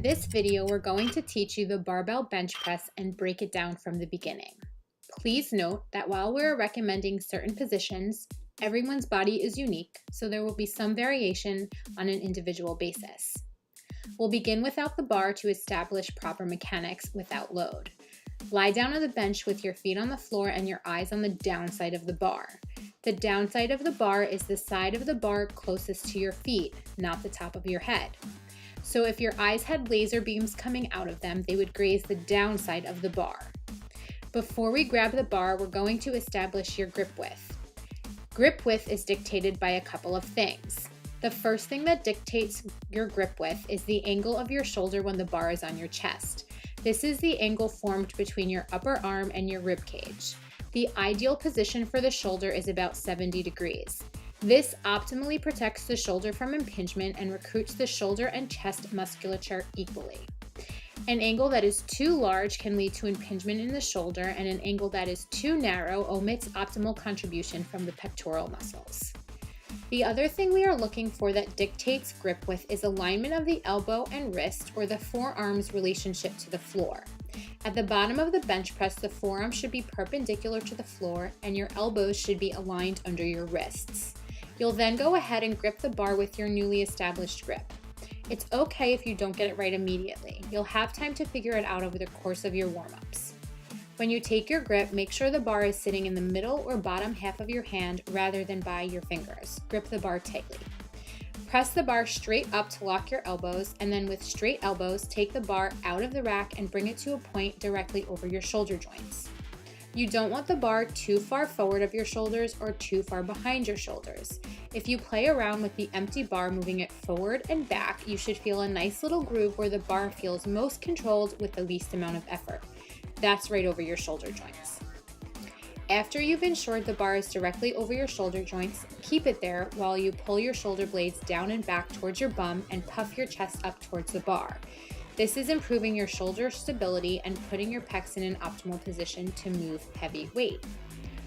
this video, we're going to teach you the barbell bench press and break it down from the beginning. Please note that while we're recommending certain positions, everyone's body is unique, so there will be some variation on an individual basis. We'll begin without the bar to establish proper mechanics without load. Lie down on the bench with your feet on the floor and your eyes on the downside of the bar. The downside of the bar is the side of the bar closest to your feet, not the top of your head. So if your eyes had laser beams coming out of them, they would graze the downside of the bar. Before we grab the bar, we're going to establish your grip width. Grip width is dictated by a couple of things. The first thing that dictates your grip width is the angle of your shoulder when the bar is on your chest. This is the angle formed between your upper arm and your rib cage. The ideal position for the shoulder is about 70 degrees. This optimally protects the shoulder from impingement and recruits the shoulder and chest musculature equally. An angle that is too large can lead to impingement in the shoulder, and an angle that is too narrow omits optimal contribution from the pectoral muscles. The other thing we are looking for that dictates grip width is alignment of the elbow and wrist, or the forearm's relationship to the floor. At the bottom of the bench press, the forearm should be perpendicular to the floor and your elbows should be aligned under your wrists. You'll then go ahead and grip the bar with your newly established grip. It's okay if you don't get it right immediately. You'll have time to figure it out over the course of your warm-ups. When you take your grip, make sure the bar is sitting in the middle or bottom half of your hand rather than by your fingers. Grip the bar tightly. Press the bar straight up to lock your elbows, and then with straight elbows, take the bar out of the rack and bring it to a point directly over your shoulder joints. You don't want the bar too far forward of your shoulders or too far behind your shoulders. If you play around with the empty bar, moving it forward and back, you should feel a nice little groove where the bar feels most controlled with the least amount of effort. That's right over your shoulder joints. After you've ensured the bar is directly over your shoulder joints, keep it there while you pull your shoulder blades down and back towards your bum and puff your chest up towards the bar. This is improving your shoulder stability and putting your pecs in an optimal position to move heavy weight.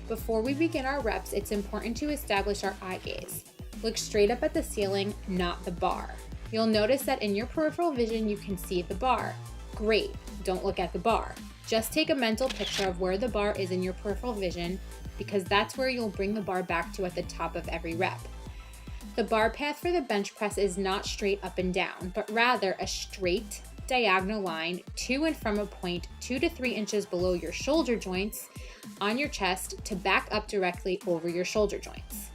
Before we begin our reps, it's important to establish our eye gaze. Look straight up at the ceiling, not the bar. You'll notice that in your peripheral vision you can see the bar. Great, don't look at the bar. Just take a mental picture of where the bar is in your peripheral vision, because that's where you'll bring the bar back to at the top of every rep. The bar path for the bench press is not straight up and down, but rather a straight diagonal line to and from a point 2 to 3 inches below your shoulder joints on your chest to back up directly over your shoulder joints.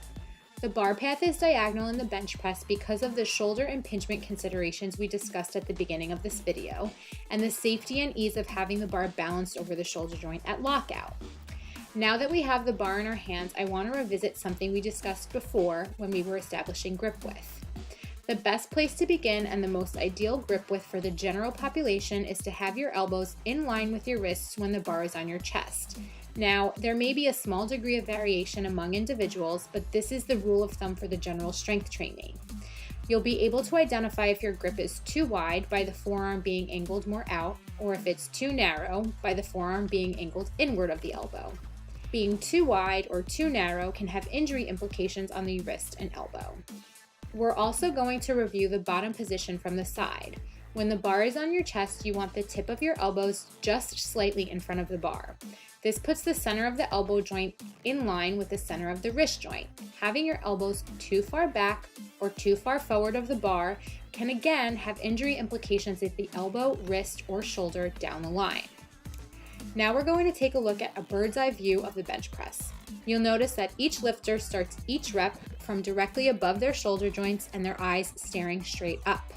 The bar path is diagonal in the bench press because of the shoulder impingement considerations we discussed at the beginning of this video, and the safety and ease of having the bar balanced over the shoulder joint at lockout. Now that we have the bar in our hands, I want to revisit something we discussed before when we were establishing grip width. The best place to begin and the most ideal grip width for the general population is to have your elbows in line with your wrists when the bar is on your chest. Now, there may be a small degree of variation among individuals, but this is the rule of thumb for the general strength training. You'll be able to identify if your grip is too wide by the forearm being angled more out, or if it's too narrow by the forearm being angled inward of the elbow. Being too wide or too narrow can have injury implications on the wrist and elbow. We're also going to review the bottom position from the side. When the bar is on your chest, you want the tip of your elbows just slightly in front of the bar. This puts the center of the elbow joint in line with the center of the wrist joint. Having your elbows too far back or too far forward of the bar can again have injury implications at the elbow, wrist, or shoulder down the line. Now we're going to take a look at a bird's eye view of the bench press. You'll notice that each lifter starts each rep from directly above their shoulder joints and their eyes staring straight up.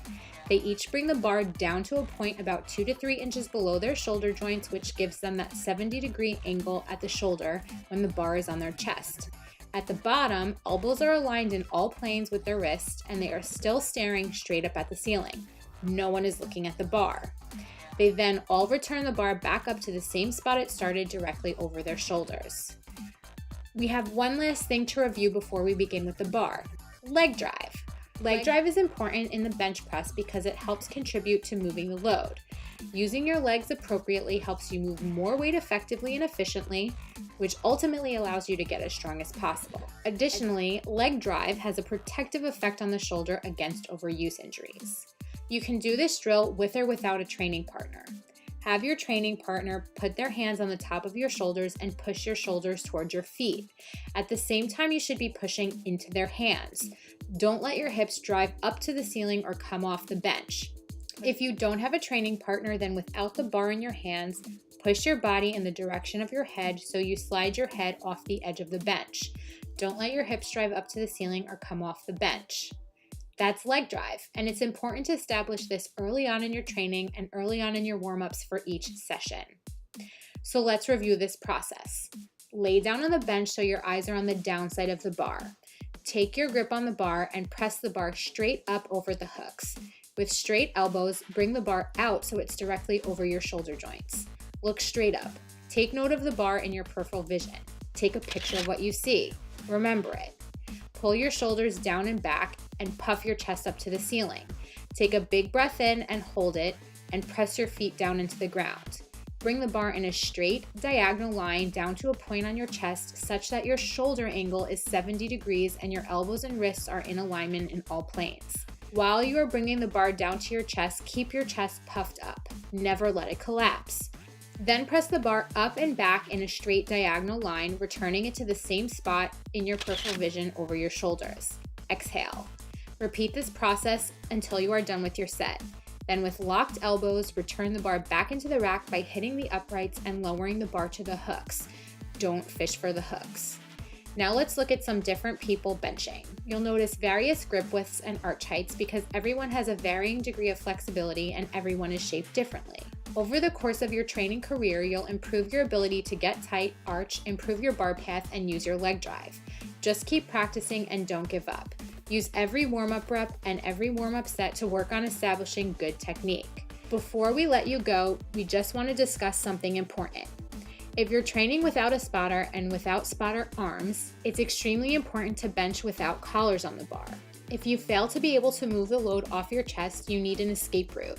They each bring the bar down to a point about 2 to 3 inches below their shoulder joints, which gives them that 70-degree angle at the shoulder when the bar is on their chest. At the bottom, elbows are aligned in all planes with their wrists, and they are still staring straight up at the ceiling. No one is looking at the bar. They then all return the bar back up to the same spot it started, directly over their shoulders. We have one last thing to review before we begin with the bar: leg drive. Leg drive is important in the bench press because it helps contribute to moving the load. Using your legs appropriately helps you move more weight effectively and efficiently, which ultimately allows you to get as strong as possible. Additionally, leg drive has a protective effect on the shoulder against overuse injuries. You can do this drill with or without a training partner. Have your training partner put their hands on the top of your shoulders and push your shoulders towards your feet. At the same time, you should be pushing into their hands. Don't let your hips drive up to the ceiling or come off the bench. If you don't have a training partner, then without the bar in your hands, push your body in the direction of your head so you slide your head off the edge of the bench. Don't let your hips drive up to the ceiling or come off the bench. That's leg drive, and it's important to establish this early on in your training and early on in your warm-ups for each session. So let's review this process. Lay down on the bench so your eyes are on the downside of the bar. Take your grip on the bar and press the bar straight up over the hooks. With straight elbows, bring the bar out so it's directly over your shoulder joints. Look straight up. Take note of the bar in your peripheral vision. Take a picture of what you see. Remember it. Pull your shoulders down and back and puff your chest up to the ceiling. Take a big breath in and hold it, and press your feet down into the ground. Bring the bar in a straight, diagonal line down to a point on your chest such that your shoulder angle is 70 degrees and your elbows and wrists are in alignment in all planes. While you are bringing the bar down to your chest, keep your chest puffed up. Never let it collapse. Then press the bar up and back in a straight diagonal line, returning it to the same spot in your peripheral vision over your shoulders. Exhale. Repeat this process until you are done with your set. Then with locked elbows, return the bar back into the rack by hitting the uprights and lowering the bar to the hooks. Don't fish for the hooks. Now let's look at some different people benching. You'll notice various grip widths and arch heights because everyone has a varying degree of flexibility and everyone is shaped differently. Over the course of your training career, you'll improve your ability to get tight, arch, improve your bar path, and use your leg drive. Just keep practicing and don't give up. Use every warm-up rep and every warm-up set to work on establishing good technique. Before we let you go, we just want to discuss something important. If you're training without a spotter and without spotter arms, it's extremely important to bench without collars on the bar. If you fail to be able to move the load off your chest, you need an escape route.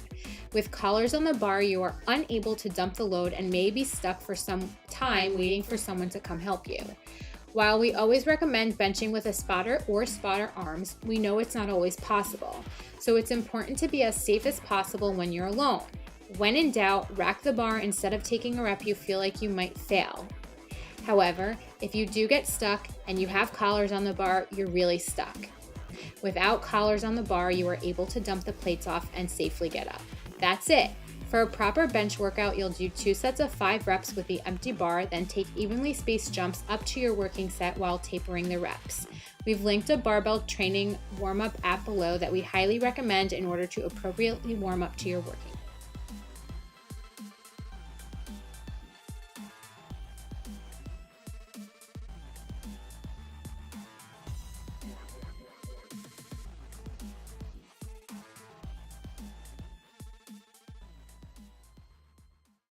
With collars on the bar, you are unable to dump the load and may be stuck for some time waiting for someone to come help you. While we always recommend benching with a spotter or spotter arms, we know it's not always possible. So it's important to be as safe as possible when you're alone. When in doubt, rack the bar instead of taking a rep you feel like you might fail. However, if you do get stuck and you have collars on the bar, you're really stuck. Without collars on the bar, you are able to dump the plates off and safely get up. That's it. For a proper bench workout, you'll do 2 sets of 5 reps with the empty bar, then take evenly spaced jumps up to your working set while tapering the reps. We've linked a Barbell Training warm-up app below that we highly recommend in order to appropriately warm up to your working